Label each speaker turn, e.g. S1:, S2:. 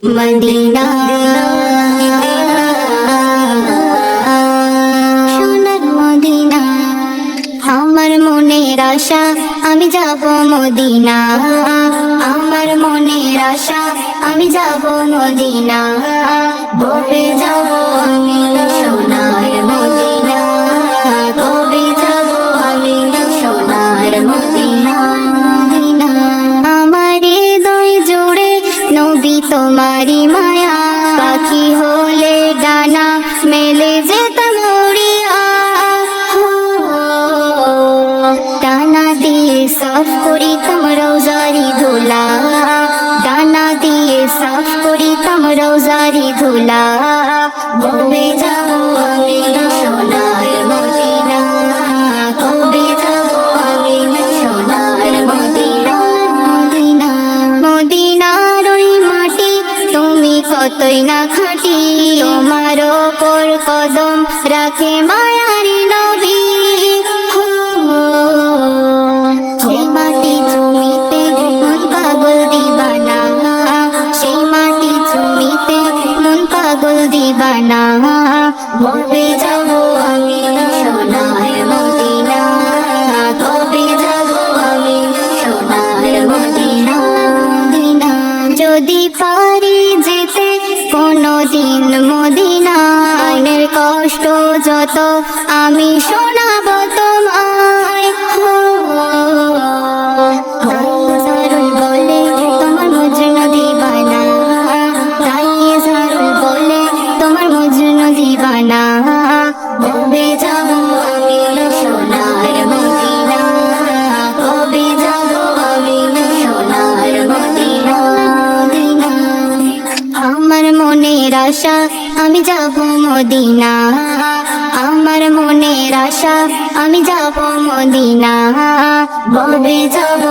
S1: Medina সোনার Medina আমার মনের আশা আমি যাব মদিনা আমার মনের আশা আমি যাব মদিনা কবে যাব আমি সোনার মদিনা কবে যাব আমি সোনার মদিনা আমার হৃদয় জুড়ে নবী তোমারি মায়া পাখি হলে ডানা মেলে যেতাম উড়িয়া ডানা দিয়ে সাফ করিতাম রোজারি ধুলা ডানা দিয়ে সাফ করিতাম রোজারি ধুলা কবে যাব আমি সোনার মদিনা কবে যাব আমি সোনার মদিনা মদিনা মদিনার ওই মাটি তুমি কতই না খাঁটি তোমার ওপর কদম রাখে মায়ারি নবী সেই মাটি জমিতে মন পাগল দিবানা সেই মাটি জমিতে মন পাগল দিবানা কবে যাব আমি সোনার মদিনা কবে যাব আমি সোনার মদিনা মদিনা যদি পারি যেতে কোনদিন মদিনার কষ্ট যত আমি শোনাবো তোমায় জারুল বলে তোমার মজনু দিবানা তাই জারুল বলে তোমার মজনু দিবানা কবে যাব আমি সোনার মদিনা কবে যাব আমি সোনার মদিনা মদিনা আমার মনের আশা আমি যাব মদিনা আমার মনের আশা আমি যাব মদিনা কবে যাব